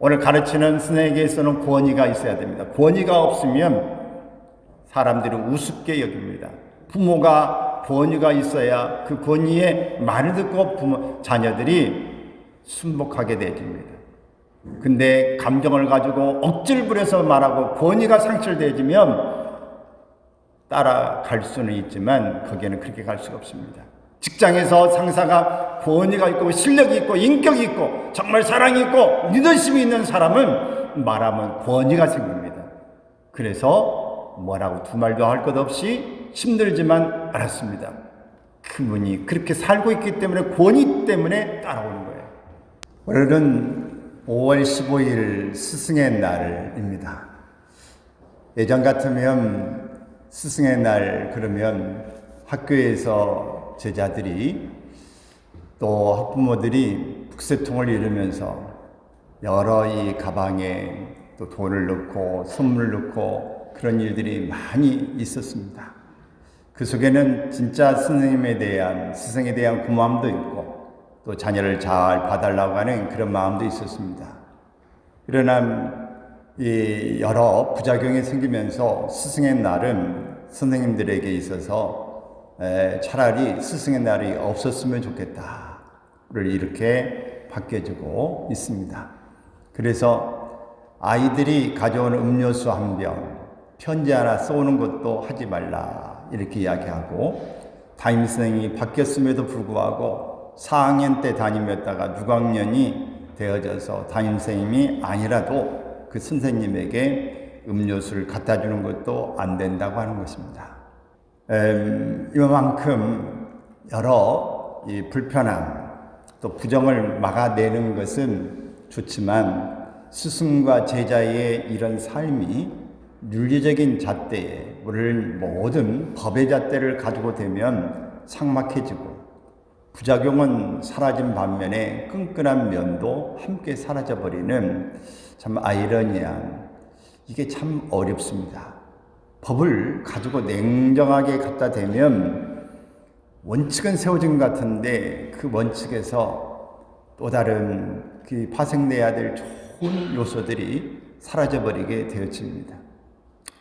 오늘 가르치는 스승에게서는 권위가 있어야 됩니다. 권위가 없으면 사람들이 우습게 여깁니다. 부모가 권위가 있어야 그 권위에 말을 듣고 자녀들이 순복하게 되집니다. 근데 감정을 가지고 억지를 부려서 말하고 권위가 상실되지면 따라갈 수는 있지만 거기에는 그렇게 갈 수가 없습니다. 직장에서 상사가 권위가 있고 실력이 있고 인격이 있고 정말 사랑이 있고 리더십이 있는 사람은 말하면 권위가 생깁니다. 그래서 뭐라고 두 말도 할 것 없이 힘들지만 알았습니다. 그분이 그렇게 살고 있기 때문에 권위 때문에 따라오는 거예요. 오늘은 5월 15일 스승의 날입니다. 예전 같으면 스승의 날 그러면 학교에서 제자들이 또 학부모들이 북새통을 이루면서 여러 이 가방에 또 돈을 넣고 선물을 넣고 그런 일들이 많이 있었습니다. 그 속에는 진짜 스승에 대한 고마움도 있고 또 자녀를 잘 봐달라고 하는 그런 마음도 있었습니다. 그러나 이 여러 부작용이 생기면서 스승의 날은 선생님들에게 있어서 차라리 스승의 날이 없었으면 좋겠다를 이렇게 바뀌어지고 있습니다. 그래서 아이들이 가져온 음료수 한 병, 편지 하나 써오는 것도 하지 말라 이렇게 이야기하고 담임선생님이 바뀌었음에도 불구하고 4학년 때 담임이었다가 6학년이 되어져서 담임선생님이 아니라도 그 선생님에게 음료수를 갖다 주는 것도 안 된다고 하는 것입니다. 이만큼 여러 이 불편함 또 부정을 막아내는 것은 좋지만 스승과 제자의 이런 삶이 윤리적인 잣대에 우리를 모든 법의 잣대를 가지고 되면 삭막해지고 부작용은 사라진 반면에 끈끈한 면도 함께 사라져버리는 참 아이러니한 이게 참 어렵습니다. 법을 가지고 냉정하게 갖다 대면 원칙은 세워진 것 같은데 그 원칙에서 또 다른 그 파생돼야 될 좋은 요소들이 사라져버리게 되어집니다.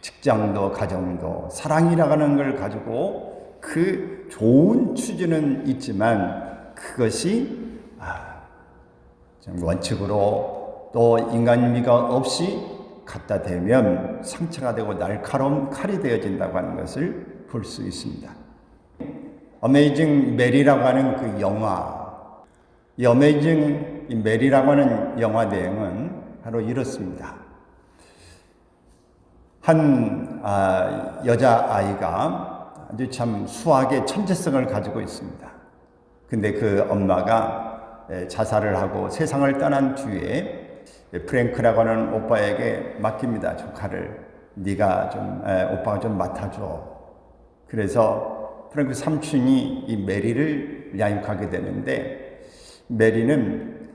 직장도 가정도 사랑이라는 걸 가지고 그 좋은 취지는 있지만 그것이 원칙으로 또 인간미가 없이 갖다 대면 상처가 되고 날카로운 칼이 되어진다고 하는 것을 볼 수 있습니다. 어메이징 메리라고 하는 그 영화, 이 어메이징 메리라고 하는 영화 내용은 바로 이렇습니다. 한 여자아이가 아주 참 수학의 천재성을 가지고 있습니다. 근데 그 엄마가 자살을 하고 세상을 떠난 뒤에 프랭크라고 하는 오빠에게 맡깁니다. 조카를. 네가 좀 오빠가 좀 맡아줘. 그래서 프랭크 삼촌이 이 메리를 양육하게 되는데 메리는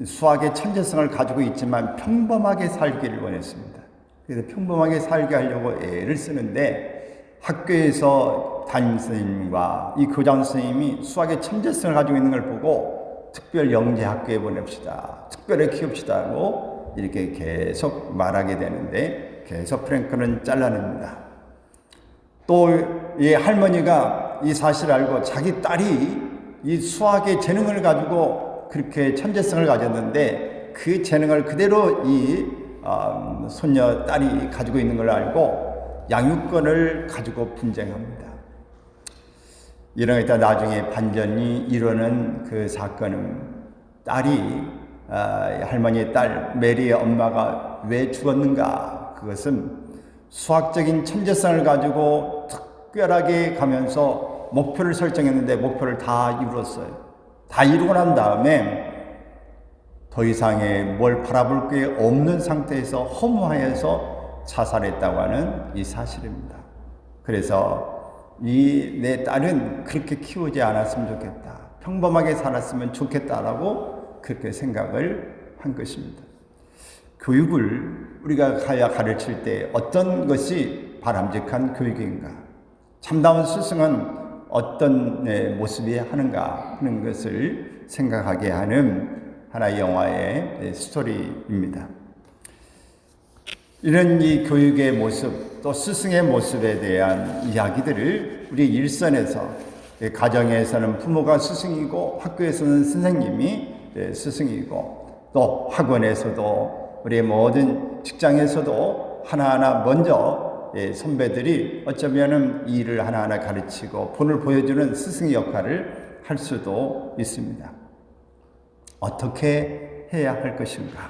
수학의 천재성을 가지고 있지만 평범하게 살기를 원했습니다. 그래서 평범하게 살게 하려고 애를 쓰는데 학교에서 담임선생님과 이 교장선생님이 수학의 천재성을 가지고 있는 걸 보고 특별 영재 학교에 보냅시다. 특별히 키웁시다 하고 이렇게 계속 말하게 되는데 계속 프랭크는 잘라냅니다. 또 이 할머니가 이 사실을 알고 자기 딸이 이 수학의 재능을 가지고 그렇게 천재성을 가졌는데 그 재능을 그대로 이 손녀 딸이 가지고 있는 걸 알고 양육권을 가지고 분쟁합니다. 이런 거 있다 나중에 반전이 이루는 그 사건은 딸이 할머니의 딸 메리의 엄마가 왜 죽었는가, 그것은 수학적인 천재성을 가지고 특별하게 가면서 목표를 설정했는데 목표를 다 이루었어요. 다 이루고 난 다음에 더 이상의 뭘 바라볼 게 없는 상태에서 허무하여서 자살했다고 하는 이 사실입니다. 그래서 이 내 딸은 그렇게 키우지 않았으면 좋겠다, 평범하게 살았으면 좋겠다라고 그렇게 생각을 한 것입니다. 교육을 우리가 가르칠 때 어떤 것이 바람직한 교육인가, 참다운 스승은 어떤 모습이 하는가 하는 것을 생각하게 하는 하나의 영화의 스토리입니다. 이런 이 교육의 모습, 또 스승의 모습에 대한 이야기들을 우리 일선에서, 가정에서는 부모가 스승이고 학교에서는 선생님이 스승이고, 또 학원에서도 우리 모든 직장에서도 하나하나 먼저 선배들이 어쩌면은 이 일을 하나하나 가르치고 본을 보여주는 스승의 역할을 할 수도 있습니다. 어떻게 해야 할 것인가?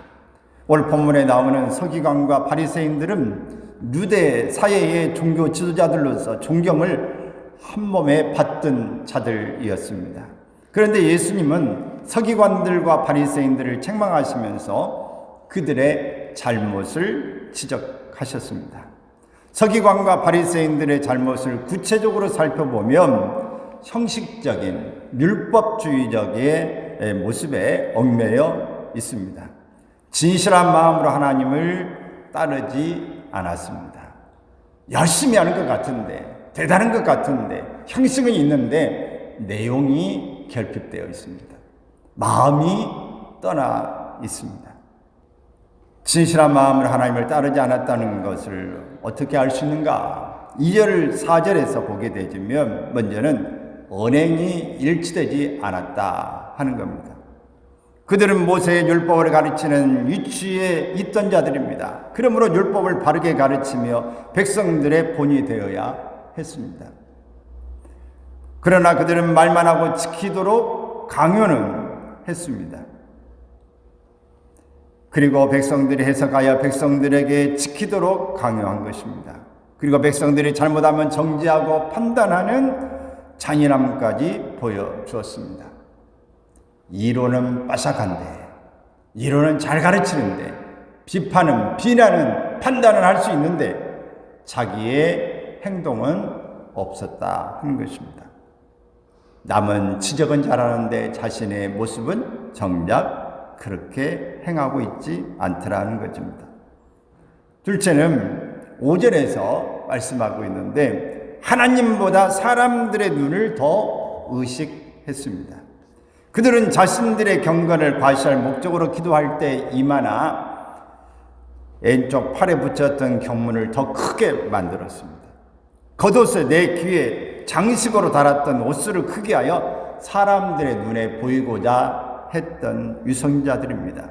오늘 본문에 나오는 서기관과 바리새인들은 유대 사회의 종교 지도자들로서 존경을 한몸에 받던 자들이었습니다. 그런데 예수님은 서기관들과 바리새인들을 책망하시면서 그들의 잘못을 지적하셨습니다. 서기관과 바리새인들의 잘못을 구체적으로 살펴보면 형식적인 율법주의적의 모습에 얽매여 있습니다. 진실한 마음으로 하나님을 따르지 않았습니다. 열심히 하는 것 같은데, 대단한 것 같은데, 형식은 있는데 내용이 결핍되어 있습니다. 마음이 떠나 있습니다. 진실한 마음으로 하나님을 따르지 않았다는 것을 어떻게 알 수 있는가? 2절, 4절에서 보게 되면 먼저는 언행이 일치되지 않았다 하는 겁니다. 그들은 모세의 율법을 가르치는 위치에 있던 자들입니다. 그러므로 율법을 바르게 가르치며 백성들의 본이 되어야 했습니다. 그러나 그들은 말만 하고 지키도록 강요는 했습니다. 그리고 백성들이 해석하여 백성들에게 지키도록 강요한 것입니다. 그리고 백성들이 잘못하면 정죄하고 판단하는 잔인함까지 보여주었습니다. 이론은 빠삭한데, 이론은 잘 가르치는데, 비판은, 비난은, 판단은 할 수 있는데 자기의 행동은 없었다 하는 것입니다. 남은 지적은 잘하는데 자신의 모습은 정작 그렇게 행하고 있지 않더라는 것입니다. 둘째는 5절에서 말씀하고 있는데 하나님보다 사람들의 눈을 더 의식했습니다. 그들은 자신들의 경건을 과시할 목적으로 기도할 때 이마나 왼쪽 팔에 붙였던 경문을 더 크게 만들었습니다. 겉옷에 내 귀에 장식으로 달았던 옷을 크게 하여 사람들의 눈에 보이고자 했던 위선자들입니다.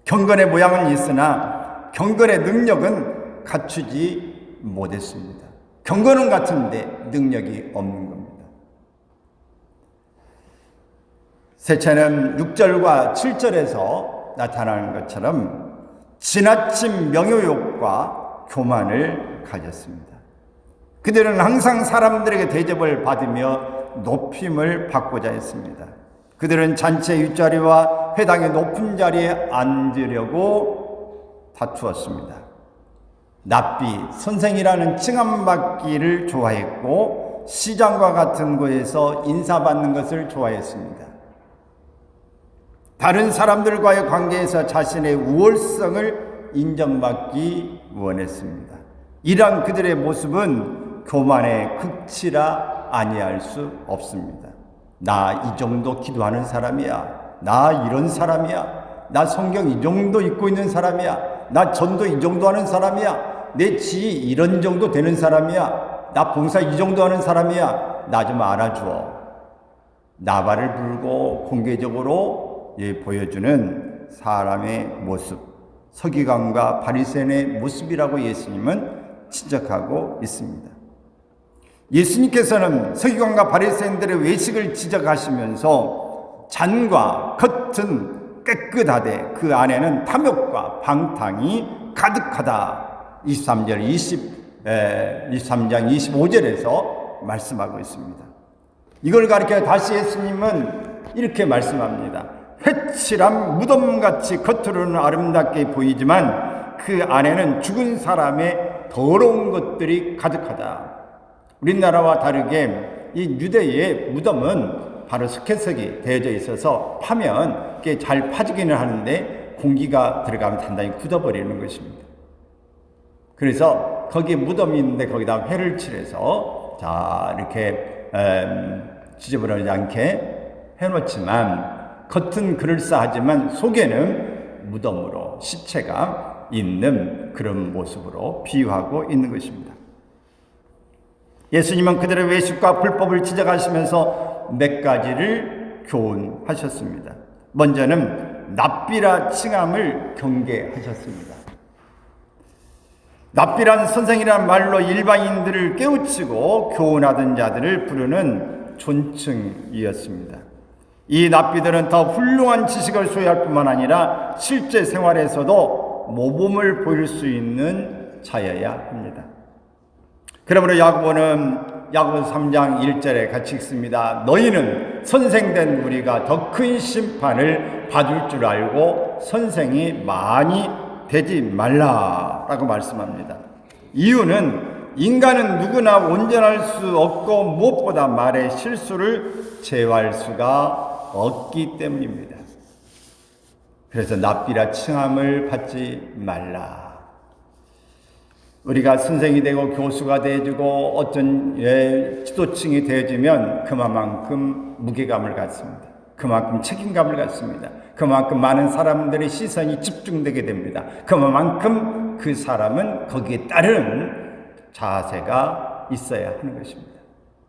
경건의 모양은 있으나 경건의 능력은 갖추지 못했습니다. 경건은 같은데 능력이 없는 겁니다. 셋째는 6절과 7절에서 나타나는 것처럼 지나친 명예욕과 교만을 가졌습니다. 그들은 항상 사람들에게 대접을 받으며 높임을 받고자 했습니다. 그들은 잔치의 윗자리와 회당의 높은 자리에 앉으려고 다투었습니다. 납비, 선생이라는 칭함받기를 좋아했고 시장과 같은 곳에서 인사받는 것을 좋아했습니다. 다른 사람들과의 관계에서 자신의 우월성을 인정받기 원했습니다. 이러한 그들의 모습은 교만의 극치라 아니할 수 없습니다. 나 이 정도 기도하는 사람이야. 나 이런 사람이야. 나 성경 이 정도 읽고 있는 사람이야. 나 전도 이 정도 하는 사람이야. 내 지위 이런 정도 되는 사람이야. 나 봉사 이 정도 하는 사람이야. 나 좀 알아줘. 나발을 불고 공개적으로 보여주는 사람의 모습, 서기관과 바리새인의 모습이라고 예수님은 지적하고 있습니다. 예수님께서는 서기관과 바리새인들의 외식을 지적하시면서 잔과 겉은 깨끗하되 그 안에는 탐욕과 방탕이 가득하다. 23장 25절에서 말씀하고 있습니다. 이걸 가리켜 다시 예수님은 이렇게 말씀합니다. 회칠한 무덤같이 겉으로는 아름답게 보이지만 그 안에는 죽은 사람의 더러운 것들이 가득하다. 우리나라와 다르게 이 유대의 무덤은 바로 스케석이 되어져 있어서 파면 꽤 잘 파지기는 하는데 공기가 들어가면 단단히 굳어버리는 것입니다. 그래서 거기에 무덤이 있는데 거기다 회를 칠해서 자 이렇게 지저분하지 않게 해놓지만 겉은 그럴싸하지만 속에는 무덤으로 시체가 있는 그런 모습으로 비유하고 있는 것입니다. 예수님은 그들의 외식과 불법을 지적하시면서 몇 가지를 교훈하셨습니다. 먼저는 납비라 칭함을 경계하셨습니다. 납비란 선생이란 말로 일반인들을 깨우치고 교훈하던 자들을 부르는 존칭이었습니다. 이 납비들은 더 훌륭한 지식을 소유할 뿐만 아니라 실제 생활에서도 모범을 보일 수 있는 자여야 합니다. 그러므로 야고보는 야고보서 3장 1절에 같이 읽습니다. 너희는 선생된 우리가 더 큰 심판을 받을 줄 알고 선생이 많이 되지 말라라고 말씀합니다. 이유는 인간은 누구나 온전할 수 없고 무엇보다 말의 실수를 제어할 수가 없기 때문입니다. 그래서 납비라 칭함을 받지 말라. 우리가 선생이 되고 교수가 되어주고 어떤 지도층이 되어주면 그만큼 무게감을 갖습니다. 그만큼 책임감을 갖습니다. 그만큼 많은 사람들의 시선이 집중되게 됩니다. 그만큼 그 사람은 거기에 따른 자세가 있어야 하는 것입니다.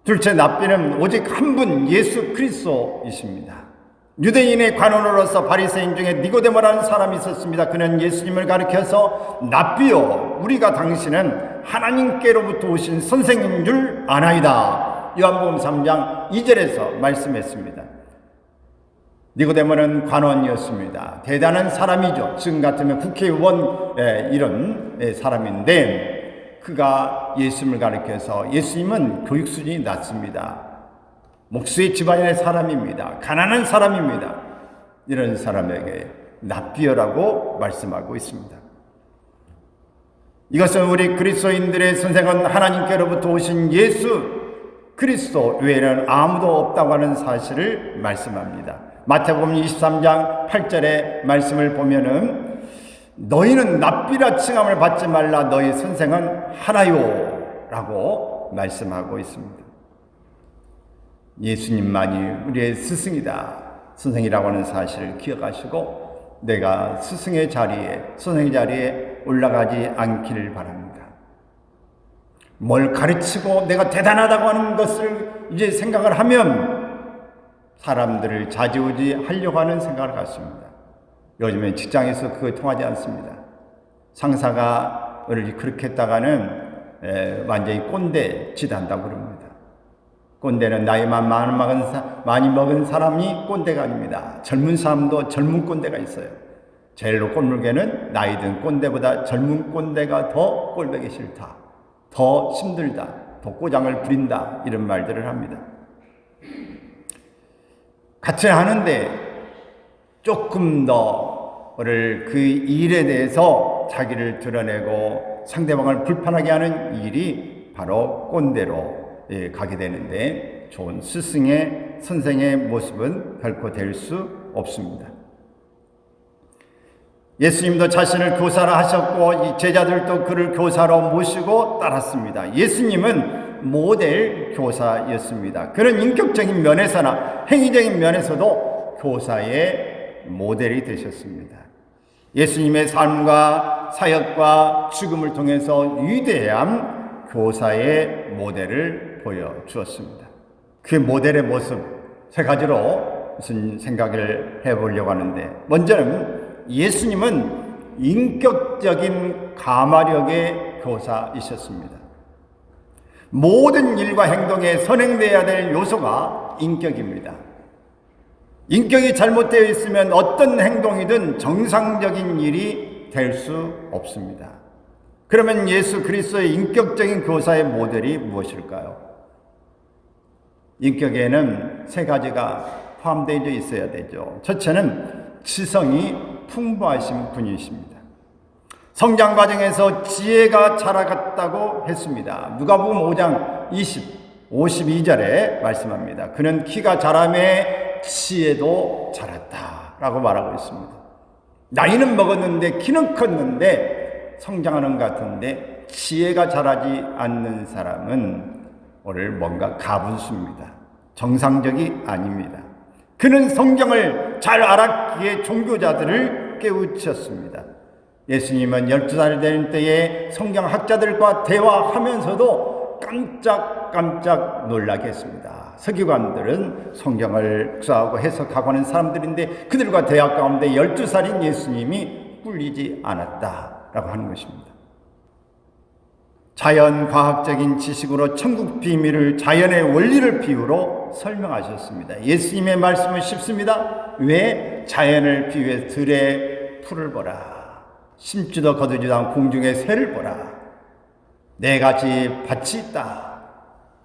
둘째, 납비는 오직 한 분 예수 그리스도이십니다. 유대인의 관원으로서 바리새인 중에 니고데모라는 사람이 있었습니다. 그는 예수님을 가리켜서 납비요, 우리가 당신은 하나님께로부터 오신 선생인 줄 아나이다. 요한복음 3장 2절에서 말씀했습니다. 니고데모는 관원이었습니다. 대단한 사람이죠. 지금 같으면 국회의원 이런 사람인데 그가 예수님을 가리켜서 예수님은 교육 수준이 낮습니다. 목수의 집안의 사람입니다. 가난한 사람입니다. 이런 사람에게 납비어라고 말씀하고 있습니다. 이것은 우리 그리스도인들의 선생은 하나님께로부터 오신 예수 그리스도 외에는 아무도 없다고 하는 사실을 말씀합니다. 마태복음 23장 8절의 말씀을 보면은 너희는 납비라 칭함을 받지 말라 너희 선생은 하나요 라고 말씀하고 있습니다. 예수님만이 우리의 스승이다, 선생이라고 하는 사실을 기억하시고 내가 스승의 자리에, 선생의 자리에 올라가지 않기를 바랍니다. 뭘 가르치고 내가 대단하다고 하는 것을 이제 생각을 하면 사람들을 좌지우지 하려고 하는 생각을 갖습니다. 요즘에 직장에서 그거 통하지 않습니다. 상사가 우리를 그렇게 했다가는 완전히 꼰대 짓한다고 그럽니다. 꼰대는 나이만 많이 먹은 사람이 꼰대가 아닙니다. 젊은 사람도 젊은 꼰대가 있어요. 제일로 꼴물게는 나이 든 꼰대보다 젊은 꼰대가 더 꼴보기 싫다, 더 힘들다, 더 꼬장을 부린다, 이런 말들을 합니다. 같이 하는데 조금 더 그 일에 대해서 자기를 드러내고 상대방을 불편하게 하는 일이 바로 꼰대로 가게 되는데 좋은 스승의 선생의 모습은 결코 될 수 없습니다. 예수님도 자신을 교사라 하셨고 제자들도 그를 교사로 모시고 따랐습니다. 예수님은 모델 교사였습니다. 그런 인격적인 면에서나 행위적인 면에서도 교사의 모델이 되셨습니다. 예수님의 삶과 사역과 죽음을 통해서 위대한 교사의 모델을 보여주었습니다. 그 모델의 모습 세 가지로 무슨 생각을 해보려고 하는데, 먼저는 예수님은 인격적인 가마력의 교사이셨습니다. 모든 일과 행동에 선행되어야 될 요소가 인격입니다. 인격이 잘못되어 있으면 어떤 행동이든 정상적인 일이 될 수 없습니다. 그러면 예수 그리스도의 인격적인 교사의 모델이 무엇일까요? 인격에는 세 가지가 포함되어 있어야 되죠. 첫째는 지성이 풍부하신 분이십니다. 성장 과정에서 지혜가 자라갔다고 했습니다. 누가복음 5장 52절에 말씀합니다. 그는 키가 자라매 지혜도 자랐다라고 말하고 있습니다. 나이는 먹었는데 키는 컸는데 성장하는 것 같은데 지혜가 자라지 않는 사람은 오늘 뭔가 가분수입니다. 정상적이 아닙니다. 그는 성경을 잘 알았기에 종교자들을 깨우쳤습니다. 예수님은 12살 된 때에 성경학자들과 대화하면서도 깜짝 놀라게 했습니다. 서기관들은 성경을 묵상하고 해석하고 하는 사람들인데 그들과 대화 가운데 12살인 예수님이 꿀리지 않았다라고 하는 것입니다. 자연과학적인 지식으로 천국 비밀을 자연의 원리를 비유로 설명하셨습니다. 예수님의 말씀은 쉽습니다. 왜? 자연을 비유해 들의 풀을 보라. 심지도 거두지도 않은 공중의 새를 보라. 네 가지 밭이 있다.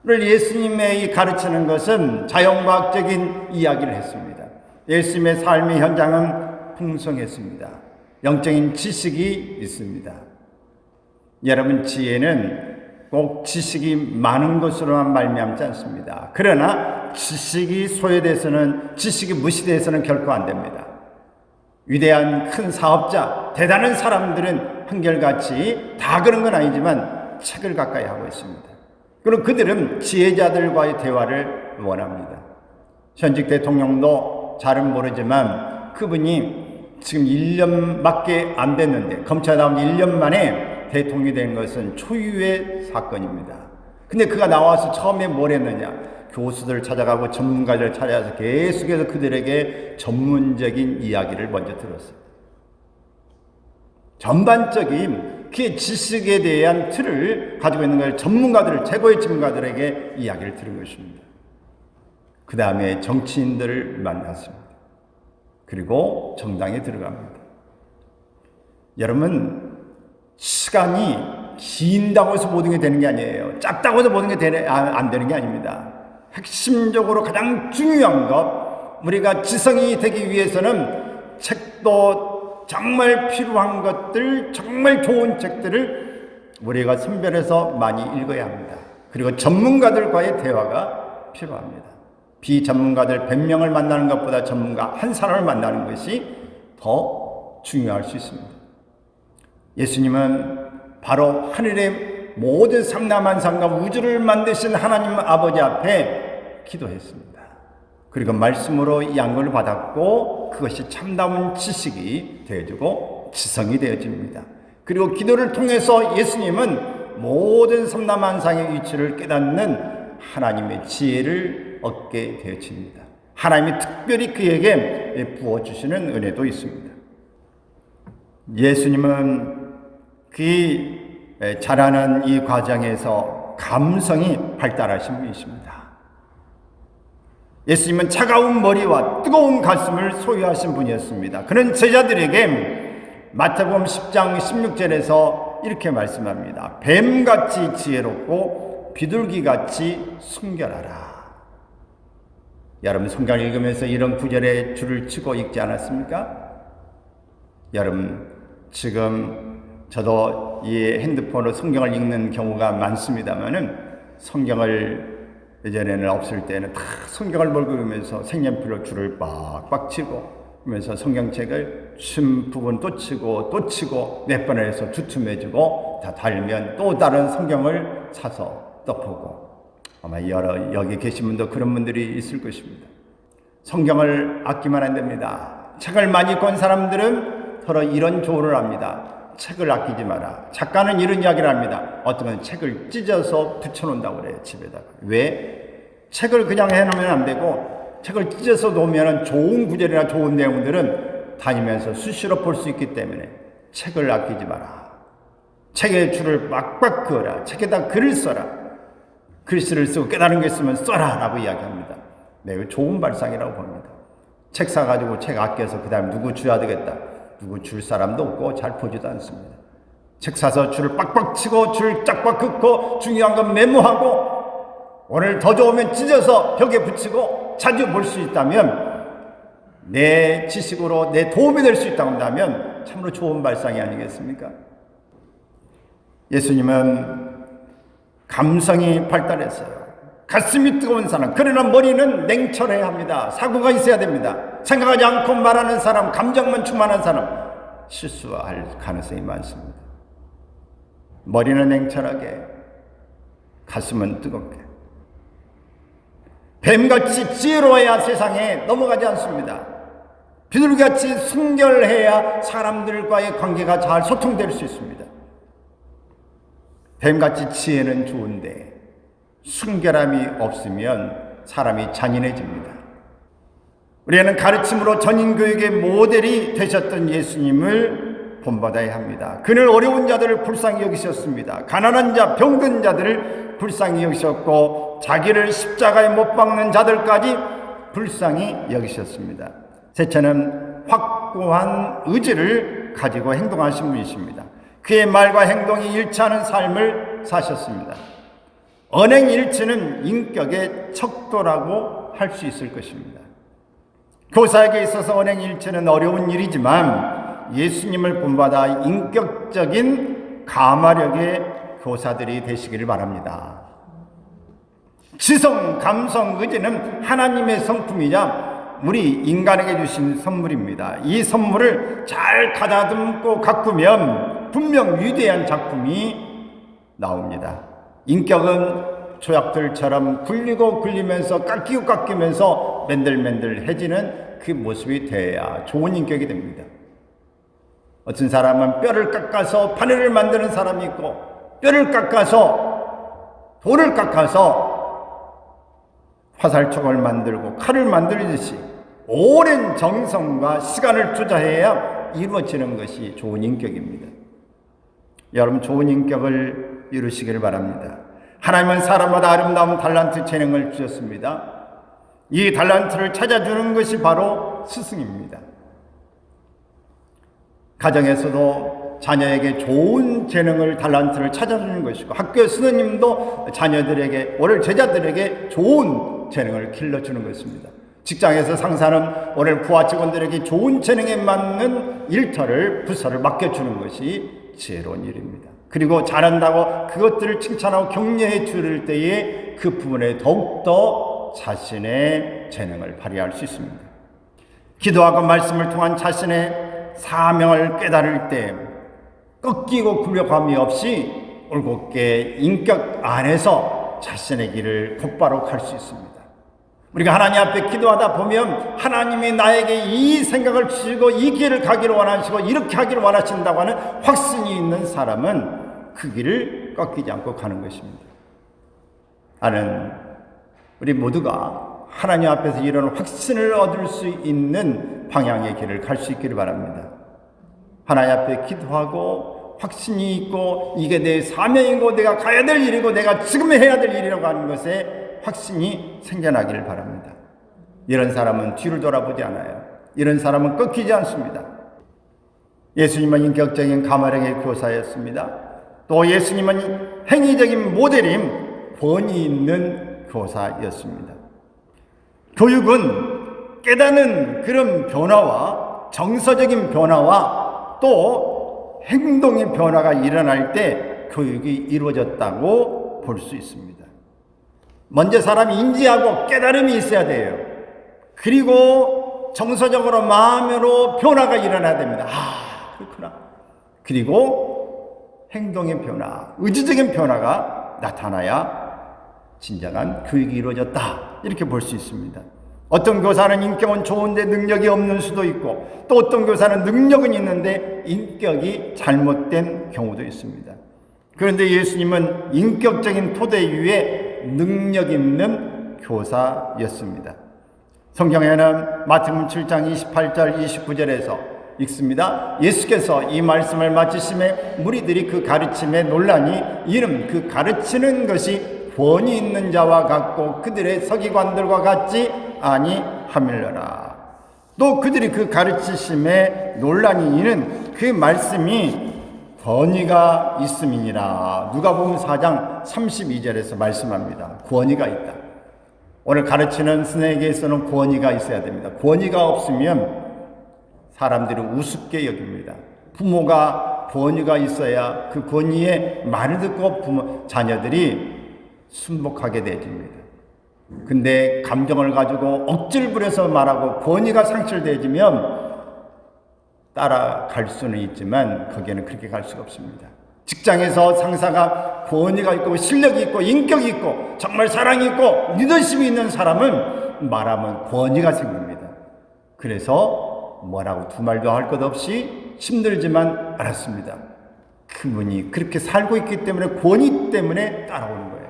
를 예수님의 가르치는 것은 자연과학적인 이야기를 했습니다. 예수님의 삶의 현장은 풍성했습니다. 영적인 지식이 있습니다. 여러분, 지혜는 꼭 지식이 많은 것으로만 말미암지 않습니다. 그러나 지식이 소외돼서는, 지식이 무시돼서는 결코 안 됩니다. 위대한 큰 사업자, 대단한 사람들은 한결같이 다 그런 건 아니지만 책을 가까이 하고 있습니다. 그리고 그들은 지혜자들과의 대화를 원합니다. 현직 대통령도 잘은 모르지만 그분이 지금 1년밖에 안 됐는데, 검찰 나온 1년 만에 대통령이 된 것은 초유의 사건입니다. 근데 그가 나와서 처음에 뭘 했느냐? 교수들 찾아가고 전문가들 찾아가서 계속해서 그들에게 전문적인 이야기를 먼저 들었어요. 전반적인 그의 지식에 대한 틀을 가지고 있는 걸 전문가들을, 최고의 전문가들에게 이야기를 들은 것입니다. 그 다음에 정치인들을 만났습니다. 그리고 정당에 들어갑니다. 여러분, 시간이 긴다고 해서 모든 게 되는 게 아니에요. 짧다고 해서 모든 게 안 되는 게 아닙니다. 핵심적으로 가장 중요한 것, 우리가 지성이 되기 위해서는 책도 정말 필요한 것들, 정말 좋은 책들을 우리가 선별해서 많이 읽어야 합니다. 그리고 전문가들과의 대화가 필요합니다. 비전문가들 100명을 만나는 것보다 전문가 한 사람을 만나는 것이 더 중요할 수 있습니다. 예수님은 바로 하늘의 모든 상남한상과 우주를 만드신 하나님 아버지 앞에 기도했습니다. 그리고 말씀으로 양을 받았고 그것이 참다운 지식이 되어지고 지성이 되어집니다. 그리고 기도를 통해서 예수님은 모든 삼남한상의 위치를 깨닫는 하나님의 지혜를 얻게 되어집니다. 하나님이 특별히 그에게 부어주시는 은혜도 있습니다. 예수님은 그 자라는 이 과정에서 감성이 발달하신 분이십니다. 예수님은 차가운 머리와 뜨거운 가슴을 소유하신 분이었습니다. 그는 제자들에게 마태복음 10장 16절에서 이렇게 말씀합니다. 뱀같이 지혜롭고 비둘기같이 순결하라. 여러분, 성경 읽으면서 이런 구절에 줄을 치고 읽지 않았습니까? 여러분, 지금 저도 이 핸드폰으로 성경을 읽는 경우가 많습니다만은 성경을 예전에는 없을 때는 다 성경을 몰고 오면서 색연필로 줄을 빡빡 치고 그러면서 성경책을 춤 부분 또 치고 또 치고 몇 번을 해서 두툼해지고 다 달면 또 다른 성경을 사서 덮고 아마 여기 계신 분도 그런 분들이 있을 것입니다. 성경을 아끼면 안 됩니다. 책을 많이 읽은 사람들은 서로 이런 조언을 합니다. 책을 아끼지 마라. 작가는 이런 이야기를 합니다. 어떤 건 책을 찢어서 붙여놓는다고 그래요, 집에다가. 왜? 책을 그냥 해놓으면 안 되고 책을 찢어서 놓으면 좋은 구절이나 좋은 내용들은 다니면서 수시로 볼 수 있기 때문에 책을 아끼지 마라. 책에 줄을 빡빡 그어라. 책에다 글을 써라. 글씨를 쓰고 깨달은 게 있으면 써라 라고 이야기합니다. 매우 좋은 발상이라고 봅니다. 책 사가지고 책 아껴서 그 다음에 누구 줘야 되겠다. 누구 줄 사람도 없고 잘 보지도 않습니다. 책 사서 줄을 빡빡 치고 줄 짝빡 긋고 중요한 건 메모하고 오늘 더 좋으면 찢어서 벽에 붙이고 자주 볼 수 있다면 내 지식으로 내 도움이 될 수 있다고 한다면 참으로 좋은 발상이 아니겠습니까? 예수님은 감성이 발달했어요. 가슴이 뜨거운 사람, 그러나 머리는 냉철해야 합니다. 사고가 있어야 됩니다. 생각하지 않고 말하는 사람, 감정만 충만한 사람 실수할 가능성이 많습니다. 머리는 냉철하게, 가슴은 뜨겁게. 뱀같이 지혜로워야 세상에 넘어가지 않습니다. 비둘기같이 순결해야 사람들과의 관계가 잘 소통될 수 있습니다. 뱀같이 지혜는 좋은데 순결함이 없으면 사람이 잔인해집니다. 우리는 가르침으로 전인교육의 모델이 되셨던 예수님을 본받아야 합니다. 그는 어려운 자들을 불쌍히 여기셨습니다. 가난한 자, 병든 자들을 불쌍히 여기셨고 자기를 십자가에 못 박는 자들까지 불쌍히 여기셨습니다. 셋째는 확고한 의지를 가지고 행동하신 분이십니다. 그의 말과 행동이 일치하는 삶을 사셨습니다. 언행일치는 인격의 척도라고 할 수 있을 것입니다. 교사에게 있어서 언행일치는 어려운 일이지만 예수님을 본받아 인격적인 가마력의 교사들이 되시기를 바랍니다. 지성, 감성, 의지는 하나님의 성품이자 우리 인간에게 주신 선물입니다. 이 선물을 잘 가다듬고 가꾸면 분명 위대한 작품이 나옵니다. 인격은 조약들처럼 굴리고 굴리면서 깎이고 깎이면서 맨들맨들해지는 그 모습이 돼야 좋은 인격이 됩니다. 어떤 사람은 뼈를 깎아서 바늘을 만드는 사람이 있고 뼈를 깎아서 돌을 깎아서 화살촉을 만들고 칼을 만들듯이 오랜 정성과 시간을 투자해야 이루어지는 것이 좋은 인격입니다. 여러분, 좋은 인격을 이루시기를 바랍니다. 하나님은 사람마다 아름다운 달란트, 재능을 주셨습니다. 이 달란트를 찾아주는 것이 바로 스승입니다. 가정에서도 자녀에게 좋은 재능을, 달란트를 찾아주는 것이고 학교 스님도 자녀들에게, 오늘 제자들에게 좋은 재능을 길러주는 것입니다. 직장에서 상사는 오늘 부하 직원들에게 좋은 재능에 맞는 일터를, 부서를 맡겨주는 것이 지혜로운 일입니다. 그리고 잘한다고 그것들을 칭찬하고 격려해 줄 때에 그 부분에 더욱더 자신의 재능을 발휘할 수 있습니다. 기도하고 말씀을 통한 자신의 사명을 깨달을 때 꺾이고 굴려감이 없이 올곧게 인격 안에서 자신의 길을 곧바로 갈 수 있습니다. 우리가 하나님 앞에 기도하다 보면 하나님이 나에게 이 생각을 주시고 이 길을 가기를 원하시고 이렇게 하기를 원하신다고 하는 확신이 있는 사람은 그 길을 꺾이지 않고 가는 것입니다. 나는 우리 모두가 하나님 앞에서 이런 확신을 얻을 수 있는 방향의 길을 갈 수 있기를 바랍니다. 하나님 앞에 기도하고 확신이 있고 이게 내 사명이고 내가 가야 될 일이고 내가 지금 해야 될 일이라고 하는 것에 확신이 생겨나기를 바랍니다. 이런 사람은 뒤를 돌아보지 않아요. 이런 사람은 꺾이지 않습니다. 예수님은 인격적인 가마력의 교사였습니다. 또 예수님은 행위적인 모델인 권위 있는 교사였습니다. 교육은 깨닫는 그런 변화와 정서적인 변화와 또 행동의 변화가 일어날 때 교육이 이루어졌다고 볼 수 있습니다. 먼저 사람이 인지하고 깨달음이 있어야 돼요. 그리고 정서적으로 마음으로 변화가 일어나야 됩니다. 그렇구나. 그리고 행동의 변화, 의지적인 변화가 나타나야 진정한 교육이 이루어졌다, 이렇게 볼 수 있습니다. 어떤 교사는 인격은 좋은데 능력이 없는 수도 있고 또 어떤 교사는 능력은 있는데 인격이 잘못된 경우도 있습니다. 그런데 예수님은 인격적인 토대 위에 능력 있는 교사였습니다. 성경에는 마태복음 7장 28절 29절에서 읽습니다. 예수께서 이 말씀을 마치심에 무리들이 그 가르침에 논란이 이름 그 가르치는 것이 권위 있는 자와 같고 그들의 서기관들과 같지 아니함일러라. 또 그들이 그 가르치심에 논란이 이는 그 말씀이 권위가 있음이니라. 누가복음 4장 32절에서 말씀합니다. 권위가 있다. 오늘 가르치는 스승에게서는 권위가 있어야 됩니다. 권위가 없으면 사람들이 우습게 여깁니다. 부모가 권위가 있어야 그 권위의 말을 듣고 자녀들이 순복하게 되집니다. 근데 감정을 가지고 억지를 부려서 말하고 권위가 상실되지면 따라갈 수는 있지만 거기에는 그렇게 갈 수가 없습니다. 직장에서 상사가 권위가 있고 실력이 있고 인격이 있고 정말 사랑이 있고 리더십이 있는 사람은 말하면 권위가 생깁니다. 그래서 뭐라고 두말도 할 것 없이 힘들지만 알았습니다. 그분이 그렇게 살고 있기 때문에 권위 때문에 따라오는 거예요.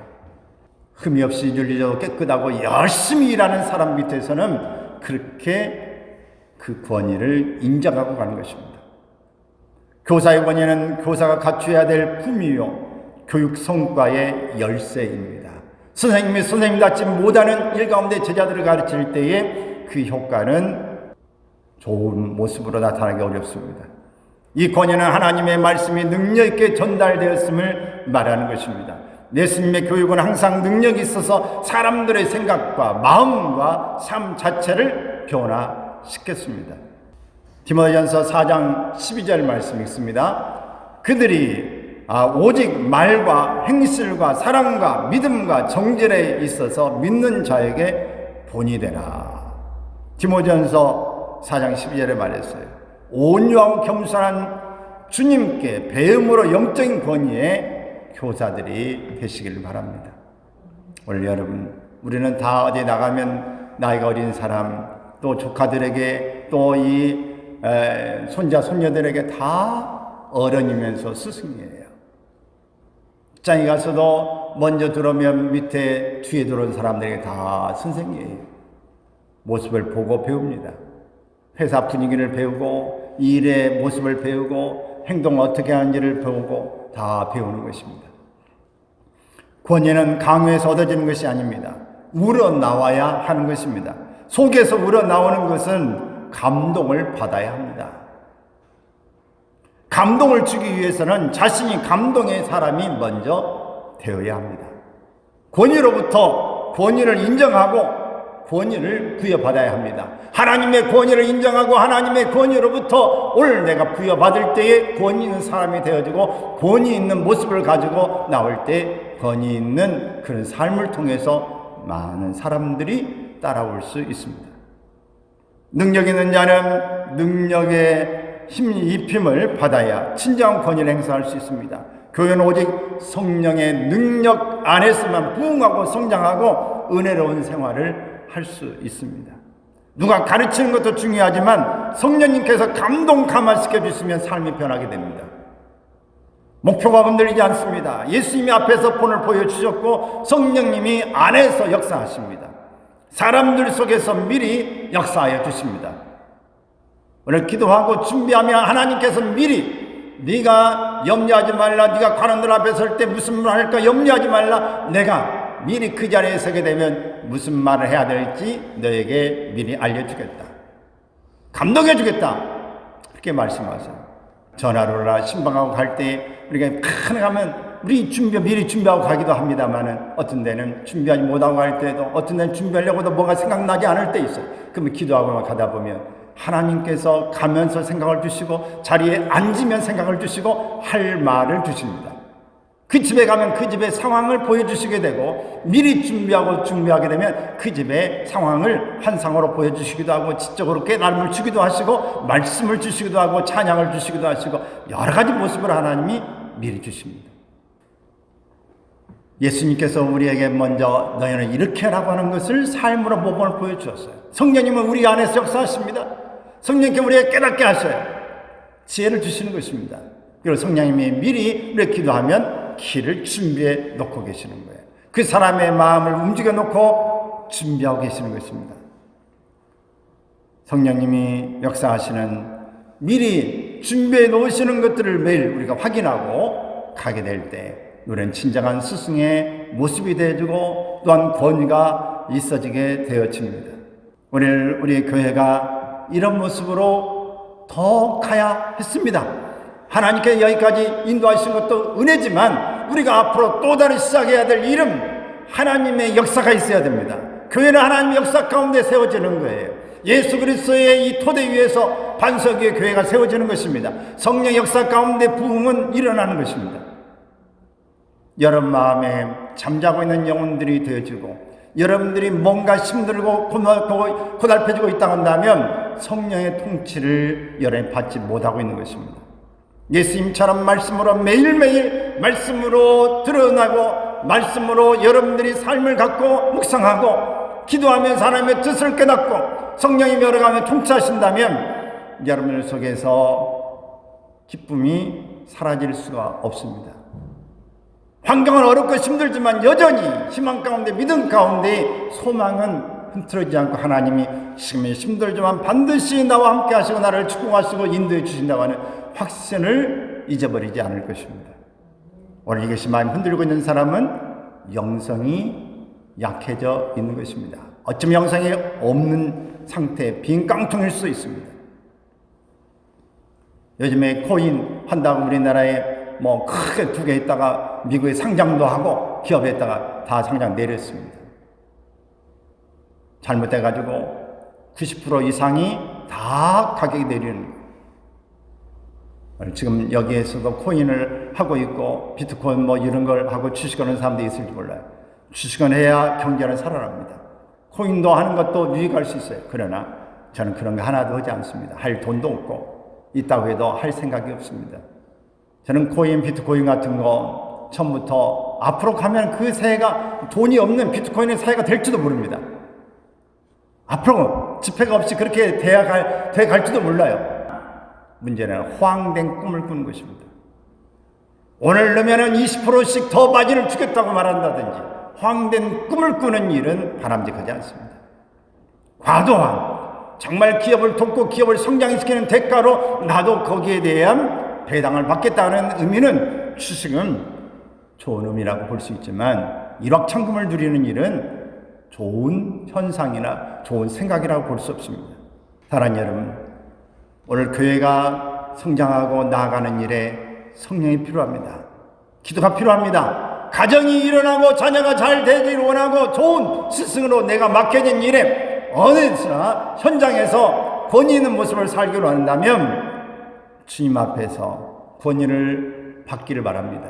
흠이 없이 윤리적으로 깨끗하고 열심히 일하는 사람 밑에서는 그렇게 그 권위를 인정하고 가는 것입니다. 교사의 권위는 교사가 갖춰야 될 품위요 교육 성과의 열쇠입니다. 선생님이 선생님답지 못하는 일 가운데 제자들을 가르칠 때에 그 효과는 좋은 모습으로 나타나기 어렵습니다. 이 권위는 하나님의 말씀이 능력 있게 전달되었음을 말하는 것입니다. 예수님의 교육은 항상 능력이 있어서 사람들의 생각과 마음과 삶 자체를 변화시켰습니다. 디모데전서 4장 12절 말씀 읽습니다. 그들이 오직 말과 행실과 사랑과 믿음과 정절에 있어서 믿는 자에게 본이 되라. 디모데전서 4장 12절에 말했어요. 온유하고 겸손한 주님께 배움으로 영적인 권위의 교사들이 되시길 바랍니다. 오늘 여러분, 우리는 다 어디 나가면 나이가 어린 사람, 또 조카들에게, 또 이 손자 손녀들에게 다 어른이면서 스승이에요. 직장에 가서도 먼저 들어오면 밑에 뒤에 들어온 사람들에게 다 선생이에요. 모습을 보고 배웁니다. 회사 분위기를 배우고 일의 모습을 배우고 행동을 어떻게 하는지를 배우고 다 배우는 것입니다. 권위는 강요해서 얻어지는 것이 아닙니다. 우러나와야 하는 것입니다. 속에서 우러나오는 것은 감동을 받아야 합니다. 감동을 주기 위해서는 자신이 감동의 사람이 먼저 되어야 합니다. 권위로부터 권위를 인정하고 권위를 부여받아야 합니다. 하나님의 권위를 인정하고 하나님의 권위로부터 오늘 내가 부여받을 때에 권위 있는 사람이 되어지고 권위 있는 모습을 가지고 나올 때 권위 있는 그런 삶을 통해서 많은 사람들이 따라올 수 있습니다. 능력 있는 자는 능력의 힘 입힘을 받아야 진정한 권위를 행사할 수 있습니다. 교회는 오직 성령의 능력 안에서만 부흥하고 성장하고 은혜로운 생활을 할 수 있습니다. 누가 가르치는 것도 중요하지만 성령님께서 감동 감화시켜 주시면 삶이 변하게 됩니다. 목표가 흔들리지 않습니다. 예수님이 앞에서 본을 보여주셨고 성령님이 안에서 역사하십니다. 사람들 속에서 미리 역사하여 주십니다. 오늘 기도하고 준비하면 하나님께서 미리 네가 염려하지 말라, 네가 관원들 앞에 설 때 무슨 말 할까 염려하지 말라, 내가 미리 그 자리에 서게 되면 무슨 말을 해야 될지 너에게 미리 알려주겠다, 감동해 주겠다, 그렇게 말씀하세요. 전화로라 신방하고 갈 때 우리가 가능하면 우리 미리 준비하고 가기도 합니다만은 어떤 데는 준비하지 못하고 갈 때도, 어떤 데는 준비하려고도 뭐가 생각나지 않을 때 있어요. 그러면 기도하고 가다 보면 하나님께서 가면서 생각을 주시고 자리에 앉으면 생각을 주시고 할 말을 주십니다. 그 집에 가면 그 집의 상황을 보여주시게 되고 미리 준비하게 되면 그 집의 상황을 환상으로 보여주시기도 하고 지적으로 깨달음을 주기도 하시고 말씀을 주시기도 하고 찬양을 주시기도 하시고 여러 가지 모습을 하나님이 미리 주십니다. 예수님께서 우리에게 먼저 너희는 이렇게 하라고 하는 것을 삶으로 모범을 보여주셨어요. 성령님은 우리 안에서 역사하십니다. 성령님께 우리에게 깨닫게 하셔요. 지혜를 주시는 것입니다. 그리고 성령님이 미리 우리가 기도하면 길을 준비해 놓고 계시는 거예요. 그 사람의 마음을 움직여 놓고 준비하고 계시는 것입니다. 성령님이 역사하시는 미리 준비해 놓으시는 것들을 매일 우리가 확인하고 가게 될 때 우리는 진정한 스승의 모습이 되어지고 또한 권위가 있어지게 되어집니다. 오늘 우리 교회가 이런 모습으로 더 가야 했습니다. 하나님께 여기까지 인도하신 것도 은혜지만 우리가 앞으로 또 다른 시작해야 될 일은 하나님의 역사가 있어야 됩니다. 교회는 하나님의 역사 가운데 세워지는 거예요. 예수 그리스도의 이 토대 위에서 반석 위에 교회가 세워지는 것입니다. 성령 역사 가운데 부흥은 일어나는 것입니다. 여러분 마음에 잠자고 있는 영혼들이 되어지고 여러분들이 뭔가 힘들고 고달퍼지고 있다 한다면 성령의 통치를 여러분이 받지 못하고 있는 것입니다. 예수님처럼 말씀으로 매일매일 말씀으로 드러나고 말씀으로 여러분들이 삶을 갖고 묵상하고 기도하면서 하나님의 뜻을 깨닫고 성령이 열어가며 통치하신다면 여러분들 속에서 기쁨이 사라질 수가 없습니다. 환경은 어렵고 힘들지만 여전히 희망 가운데 믿음 가운데 소망은 흔들리지 않고 하나님이 지금이 힘들지만 반드시 나와 함께 하시고 나를 축복하시고 인도해 주신다고 하는 확신을 잊어버리지 않을 것입니다. 오늘 이것이 마음 흔들고 있는 사람은 영성이 약해져 있는 것입니다. 어쩌면 영성이 없는 상태, 빈 깡통일 수 있습니다. 요즘에 코인 한다고 우리나라에 크게 2개 있다가 미국에 상장도 하고 기업에 있다가 다 상장 내렸습니다. 잘못돼가지고 90% 이상이 다 가격이 내리는 거예요. 지금 여기에서도 코인을 하고 있고 비트코인 이런 걸 하고 주식하는 사람도 있을지 몰라요. 주식은 해야 경제는 살아납니다. 코인도 하는 것도 유익할 수 있어요. 그러나 저는 그런 거 하나도 하지 않습니다. 할 돈도 없고 있다고 해도 할 생각이 없습니다. 저는 코인, 비트코인 같은 거 처음부터 앞으로 가면 그 새해가 돈이 없는 비트코인의 새해가 될지도 모릅니다. 앞으로 지폐가 없이 그렇게 돼 갈지도 몰라요. 문제는 호황된 꿈을 꾸는 것입니다. 오늘 넣으면 20%씩 더 마진을 주겠다고 말한다든지 호황된 꿈을 꾸는 일은 바람직하지 않습니다. 과도한 정말 기업을 돕고 기업을 성장시키는 대가로 나도 거기에 대한 배당을 받겠다는 의미는 주식은 좋은 의미라고 볼 수 있지만 일확천금을 누리는 일은 좋은 현상이나 좋은 생각이라고 볼 수 없습니다. 사랑하는 여러분, 오늘 교회가 성장하고 나아가는 일에 성령이 필요합니다. 기도가 필요합니다. 가정이 일어나고 자녀가 잘 되기를 원하고 좋은 스승으로 내가 맡겨진 일에 어디서나 현장에서 권위 있는 모습을 살기로 한다면 주님 앞에서 권위를 받기를 바랍니다.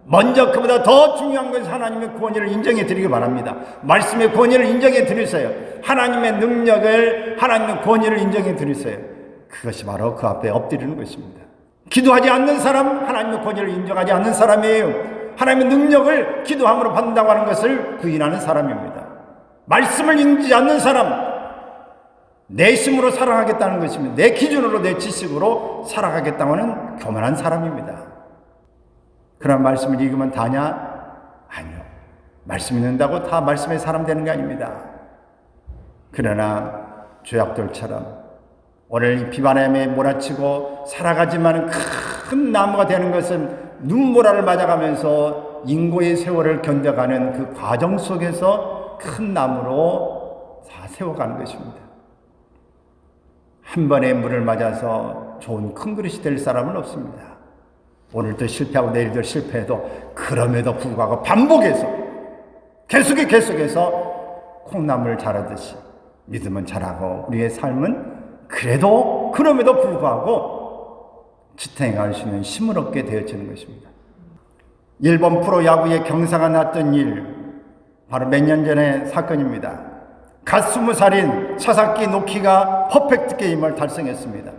먼저 그보다 더 중요한 것은 하나님의 권위를 인정해 드리기 바랍니다. 말씀의 권위를 인정해 드리세요. 하나님의 능력을, 하나님의 권위를 인정해 드리세요. 그것이 바로 그 앞에 엎드리는 것입니다. 기도하지 않는 사람, 하나님의 권위를 인정하지 않는 사람이에요. 하나님의 능력을 기도함으로 받는다고 하는 것을 부인하는 사람입니다. 말씀을 인지 않는 사람, 내 힘으로 살아가겠다는 것입니다. 내 기준으로, 내 지식으로 살아가겠다는 교만한 사람입니다. 그런 말씀을 읽으면 다냐? 아니요. 말씀 읽는다고 다 말씀의 사람 되는 게 아닙니다. 그러나 죄악들처럼 오늘 이 비바람에 몰아치고 살아가지만 큰 나무가 되는 것은 눈보라를 맞아가면서 인고의 세월을 견뎌가는 그 과정 속에서 큰 나무로 다 세워가는 것입니다. 한 번에 물을 맞아서 좋은 큰 그릇이 될 사람은 없습니다. 오늘도 실패하고 내일도 실패해도 그럼에도 불구하고 반복해서 계속해서 콩나물 자라듯이 믿음은 자라고 우리의 삶은 그래도 그럼에도 불구하고 지탱할 수 있는 힘을 얻게 되어지는 것입니다. 일본 프로야구의 경사가 났던 일, 바로 몇 년 전의 사건입니다. 갓 20살인 사사키 노키가 퍼펙트 게임을 달성했습니다.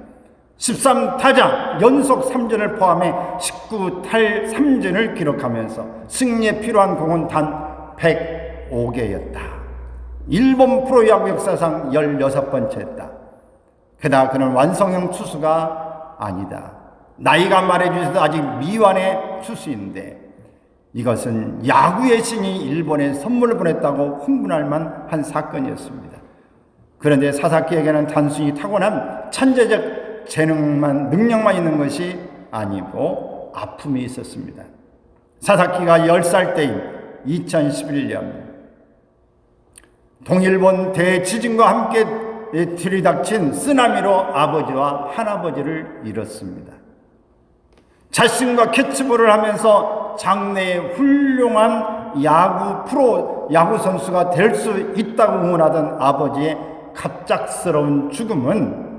13타자 연속 3진을 포함해 19탈3진을 기록하면서 승리에 필요한 공은 단 105개였다. 일본 프로야구 역사상 16번째였다. 게다가 그는 완성형 투수가 아니다. 나이가 말해주셔도 아직 미완의 투수인데 이것은 야구의 신이 일본에 선물을 보냈다고 흥분할 만한 사건이었습니다. 그런데 사사키에게는 단순히 타고난 천재적 재능만, 능력만 있는 것이 아니고 아픔이 있었습니다. 사사키가 10살 때인 2011년 동일본 대지진과 함께 들이닥친 쓰나미로 아버지와 할아버지를 잃었습니다. 자신과 캐치볼을 하면서 장래에 훌륭한 야구 선수가 될 수 있다고 응원하던 아버지의 갑작스러운 죽음은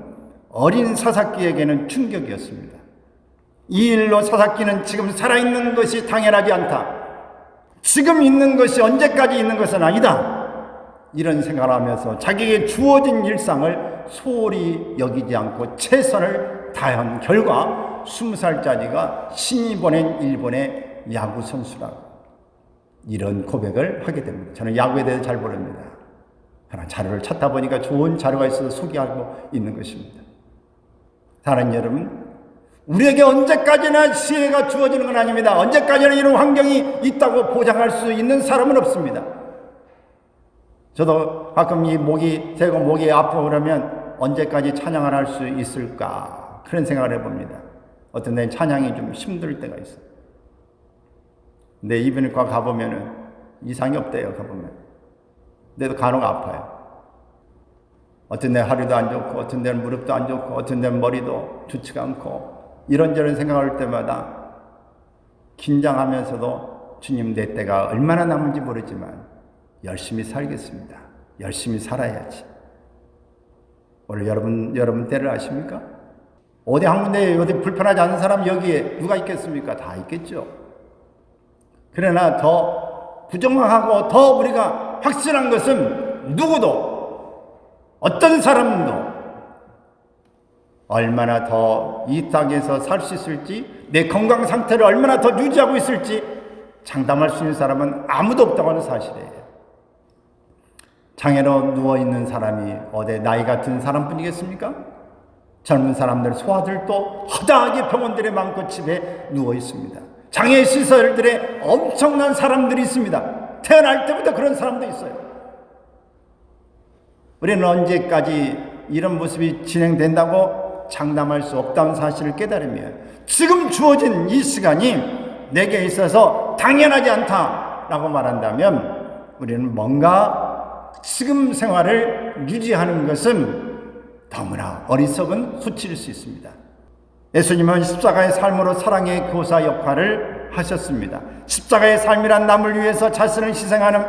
어린 사사키에게는 충격이었습니다. 이 일로 사사키는 지금 살아있는 것이 당연하지 않다. 지금 있는 것이 언제까지 있는 것은 아니다. 이런 생각을 하면서 자기에게 주어진 일상을 소홀히 여기지 않고 최선을 다한 결과 20살짜리가 신이 보낸 일본의 야구 선수라고 이런 고백을 하게 됩니다. 저는 야구에 대해서 잘 모릅니다. 그러나 자료를 찾다 보니까 좋은 자료가 있어서 소개하고 있는 것입니다. 사랑하는 여러분, 우리에게 언제까지나 시혜가 주어지는 건 아닙니다. 언제까지나 이런 환경이 있다고 보장할 수 있는 사람은 없습니다. 저도 가끔 이 목이 대고 목이 아프고 그러면 언제까지 찬양을 할 수 있을까 그런 생각을 해봅니다. 어떤 데는 찬양이 좀 힘들 때가 있어요. 근데 이비인후과 가보면은 이상이 없대요. 가보면. 근데도 간혹 아파요. 어떤 데는 허리도 안 좋고 어떤 데는 무릎도 안 좋고 어떤 데는 머리도 좋지가 않고 이런저런 생각할 때마다 긴장하면서도 주님 내 때가 얼마나 남은지 모르지만 열심히 살겠습니다. 열심히 살아야지. 오늘 여러분 때를 아십니까? 어디 한 군데 어디 불편하지 않은 사람 여기에 누가 있겠습니까? 다 있겠죠. 그러나 더 부정하고 더 우리가 확실한 것은 누구도 어떤 사람도 얼마나 더 이 땅에서 살 수 있을지 내 건강 상태를 얼마나 더 유지하고 있을지 장담할 수 있는 사람은 아무도 없다고 하는 사실이에요. 장애로 누워있는 사람이 어디 나이 같은 사람뿐이겠습니까? 젊은 사람들, 소아들도 허다하게 병원들에 많고 집에 누워있습니다. 장애 시설들에 엄청난 사람들이 있습니다. 태어날 때부터 그런 사람도 있어요. 우리는 언제까지 이런 모습이 진행된다고 장담할 수 없다는 사실을 깨달으며 지금 주어진 이 시간이 내게 있어서 당연하지 않다라고 말한다면 우리는 뭔가 지금 생활을 유지하는 것은 너무나 어리석은 소치일 수 있습니다. 예수님은 십자가의 삶으로 사랑의 교사 역할을 하셨습니다. 십자가의 삶이란 남을 위해서 자신을 희생하는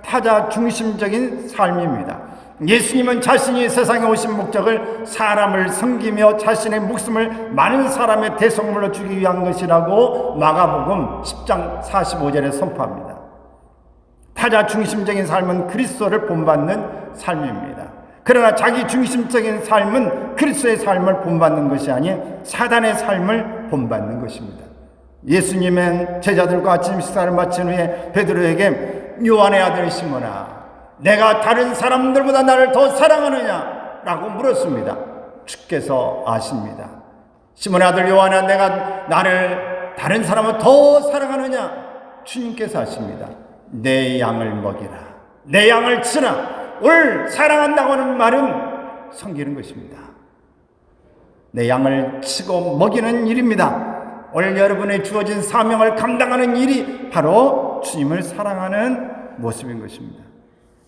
타자 중심적인 삶입니다. 예수님은 자신이 세상에 오신 목적을 사람을 섬기며 자신의 목숨을 많은 사람의 대속물로 주기 위한 것이라고 마가복음 10장 45절에 선포합니다. 타자 중심적인 삶은 그리스도를 본받는 삶입니다. 그러나 자기 중심적인 삶은 그리스도의 삶을 본받는 것이 아닌 사단의 삶을 본받는 것입니다. 예수님은 제자들과 아침 식사를 마친 후에 베드로에게 요한의 아들 시몬아 내가 다른 사람들보다 나를 더 사랑하느냐? 라고 물었습니다. 주께서 아십니다. 시몬의 아들 요한아 내가 나를 다른 사람보다 더 사랑하느냐? 주님께서 아십니다. 내 양을 먹이라. 내 양을 치라. 오늘 사랑한다고 하는 말은 섬기는 것입니다. 내 양을 치고 먹이는 일입니다. 오늘 여러분의 주어진 사명을 감당하는 일이 바로 주님을 사랑하는 모습인 것입니다.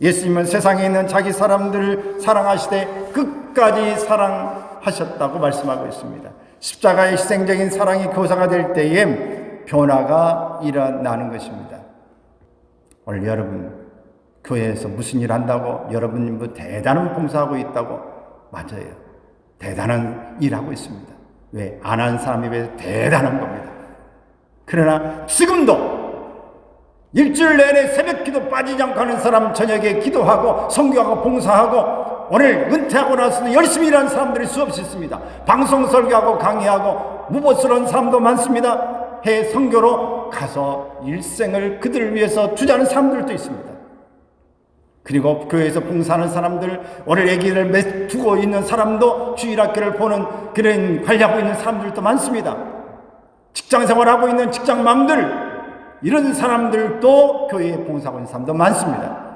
예수님은 세상에 있는 자기 사람들을 사랑하시되 끝까지 사랑하셨다고 말씀하고 있습니다. 십자가의 희생적인 사랑이 교사가 될 때에 변화가 일어나는 것입니다. 오늘 여러분 교회에서 무슨 일 한다고 여러분이 뭐 대단한 봉사하고 있다고 맞아요. 대단한 일하고 있습니다. 왜? 안 하는 사람에 비해서 대단한 겁니다. 그러나 지금도 일주일 내내 새벽 기도 빠지지 않고 하는 사람 저녁에 기도하고 선교하고 봉사하고 오늘 은퇴하고 나서도 열심히 일하는 사람들이 수없이 있습니다. 방송 설교하고 강의하고 무보스러운 사람도 많습니다. 해외 선교로 가서 일생을 그들을 위해서 투자하는 사람들도 있습니다. 그리고 교회에서 봉사하는 사람들, 오늘 아기를 두고 있는 사람도 주일학교를 보는 그런 관리하고 있는 사람들도 많습니다. 직장생활하고 있는 직장맘들 이런 사람들도 교회에 봉사하고 있는 사람도 많습니다.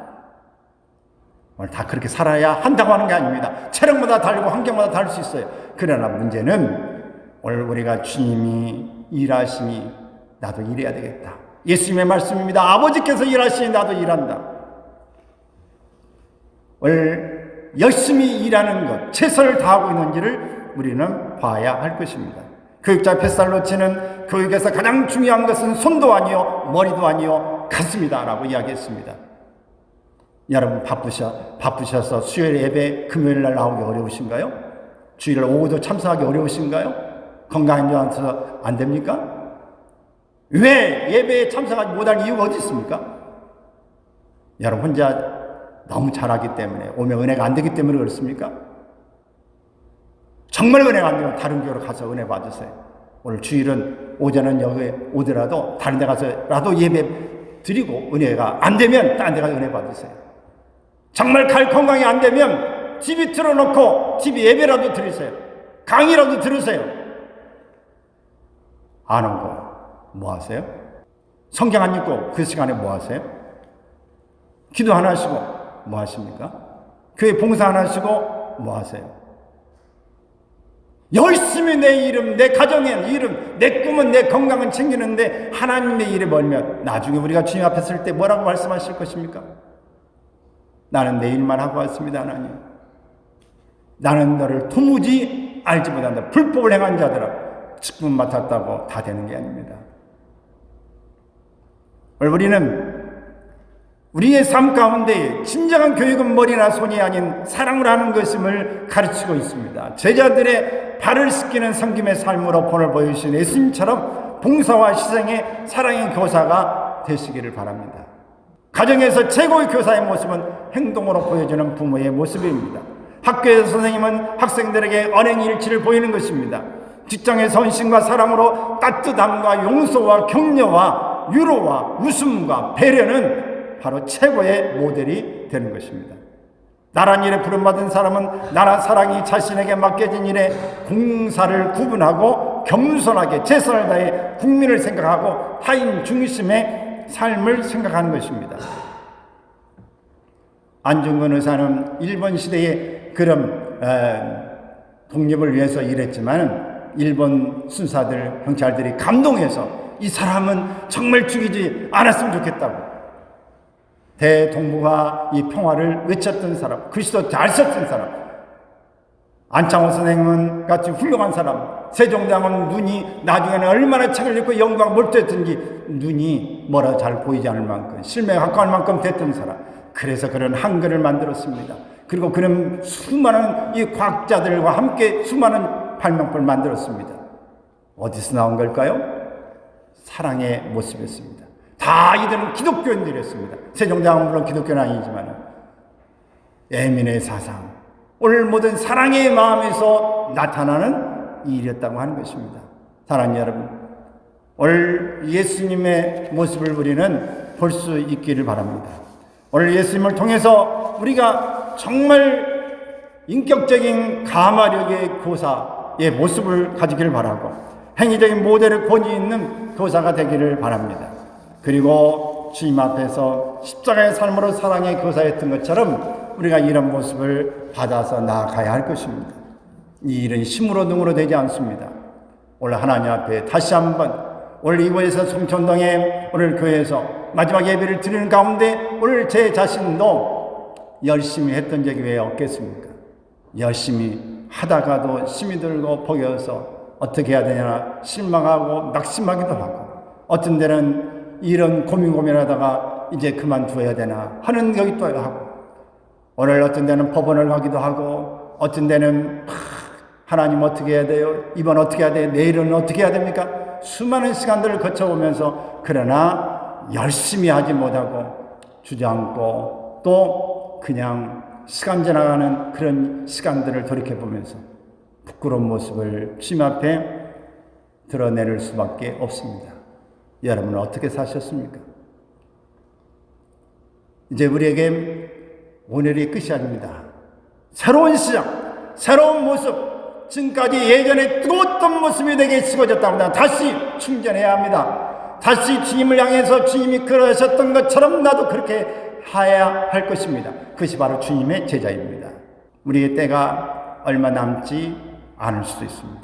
오늘 다 그렇게 살아야 한다고 하는 게 아닙니다. 체력마다 다르고 환경마다 다를 수 있어요. 그러나 문제는 오늘 우리가 주님이 일하시니 나도 일해야 되겠다. 예수님의 말씀입니다. 아버지께서 일하시니 나도 일한다. 오늘 열심히 일하는 것, 최선을 다하고 있는지를 우리는 봐야 할 것입니다. 교육자 베살로치는 교육에서 가장 중요한 것은 손도 아니요 머리도 아니요 가슴이다 라고 이야기했습니다. 여러분 바쁘셔서 수요일 예배 금요일 날 나오기 어려우신가요? 주일 오후도 참석하기 어려우신가요? 건강한 요한서 안 됩니까? 왜 예배에 참석하지 못할 이유가 어디 있습니까? 여러분 혼자 너무 잘하기 때문에 오면 은혜가 안 되기 때문에 그렇습니까? 정말 은혜가 안 되면 다른 교회로 가서 은혜 받으세요. 오늘 주일은 오전은 여기 오더라도 다른 데 가서라도 예배 드리고 은혜가 안 되면 딴 데 가서 은혜 받으세요. 정말 갈 건강이 안 되면 TV 틀어놓고 TV 예배라도 드리세요. 강의라도 들으세요. 안 오고 뭐 하세요? 성경 안 읽고 그 시간에 뭐 하세요? 기도 안 하시고 뭐 하십니까? 교회 봉사 안 하시고 뭐 하세요? 열심히 내 이름, 내 가정의 이름, 내 꿈은, 내 건강은 챙기는데 하나님의 일에 멀면 나중에 우리가 주님 앞에 설 때 뭐라고 말씀하실 것입니까? 나는 내 일만 하고 왔습니다, 하나님. 나는 너를 도무지 알지 못한다. 불법을 행한 자들아, 직분 맡았다고 다 되는 게 아닙니다. 우리는 우리의 삶 가운데 진정한 교육은 머리나 손이 아닌 사랑을 하는 것임을 가르치고 있습니다. 제자들의 발을 씻기는 섬김의 삶으로 본을 보여주신 예수님처럼 봉사와 희생의 사랑의 교사가 되시기를 바랍니다. 가정에서 최고의 교사의 모습은 행동으로 보여주는 부모의 모습입니다. 학교에서 선생님은 학생들에게 언행의 일치를 보이는 것입니다. 직장에서 헌신과 사랑으로 따뜻함과 용서와 격려와 위로와 웃음과 배려는 바로 최고의 모델이 되는 것입니다. 나란 일에 부름받은 사람은 나라 사랑이 자신에게 맡겨진 일에 공사를 구분하고 겸손하게 최선을 다해 국민을 생각하고 타인 중심의 삶을 생각하는 것입니다. 안중근 의사는 일본 시대의 그런 독립을 위해서 일했지만 일본 순사들, 경찰들이 감동해서 이 사람은 정말 죽이지 않았으면 좋겠다고 대동북아 이 평화를 외쳤던 사람, 글씨도 잘 썼던 사람, 안창호 선생님은 같이 훌륭한 사람, 세종대왕은 눈이 나중에는 얼마나 책을 읽고 연구가 몰두했든지 눈이 뭐라 잘 보이지 않을 만큼 실명에 가까울 만큼 됐던 사람. 그래서 그런 한글을 만들었습니다. 그리고 그런 수많은 이 과학자들과 함께 수많은 발명품을 만들었습니다. 어디서 나온 걸까요? 사랑의 모습이었습니다. 다 이들은 기독교인들이었습니다. 세종대왕은 물론 기독교는 아니지만 애민의 사상, 오늘 모든 사랑의 마음에서 나타나는 일이었다고 하는 것입니다. 사랑하는 여러분, 오늘 예수님의 모습을 우리는 볼 수 있기를 바랍니다. 오늘 예수님을 통해서 우리가 정말 인격적인 가마력의 교사의 모습을 가지기를 바라고 행위적인 모델의 권위 있는 교사가 되기를 바랍니다. 그리고 주님 앞에서 십자가의 삶으로 사랑의 교사였던 것처럼 우리가 이런 모습을 받아서 나아가야 할 것입니다. 이 일은 힘으로 능으로 되지 않습니다. 오늘 하나님 앞에 다시 한번 오늘 이곳에서 송천동에 오늘 교회에서 마지막 예배를 드리는 가운데 오늘 제 자신도 열심히 했던 적이 왜 없겠습니까? 열심히 하다가도 힘이 들고 포기해서 어떻게 해야 되냐 실망하고 낙심하기도 하고 어떤 데는 이런 고민하다가 이제 그만둬야 되나 하는 것도 하고 오늘 어떤 데는 법원을 가기도 하고 어떤 데는 하나님 어떻게 해야 돼요? 이번 어떻게 해야 돼요? 내일은 어떻게 해야 됩니까? 수많은 시간들을 거쳐오면서 그러나 열심히 하지 못하고 주저앉고 또 그냥 시간 지나가는 그런 시간들을 돌이켜보면서 부끄러운 모습을 주님 앞에 드러낼 수밖에 없습니다. 여러분은 어떻게 사셨습니까? 이제 우리에게 오늘이 끝이 아닙니다. 새로운 시작, 새로운 모습, 지금까지 예전에 뜨거웠던 모습이 내게 식어졌답니다. 다시 충전해야 합니다. 다시 주님을 향해서 주님이 그러셨던 것처럼 나도 그렇게 해야 할 것입니다. 그것이 바로 주님의 제자입니다. 우리의 때가 얼마 남지 않을 수도 있습니다.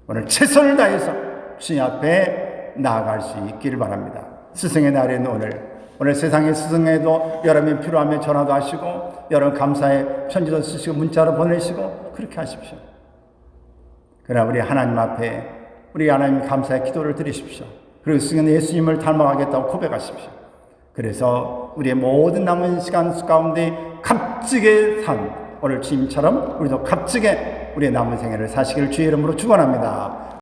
오늘 최선을 다해서 주님 앞에 나아갈 수 있기를 바랍니다. 스승의 날인 오늘 세상의 스승에도 여러분이 필요하면 전화도 하시고 여러분 감사의 편지도 쓰시고 문자로 보내시고 그렇게 하십시오. 그러나 우리 하나님 앞에 우리 하나님 감사의 기도를 드리십시오. 그리고 스승의 예수님을 닮아가겠다고 고백하십시오. 그래서 우리의 모든 남은 시간 가운데 값지게 산 오늘 주님처럼 우리도 값지게 우리의 남은 생애를 사시기를 주의 이름으로 축원합니다.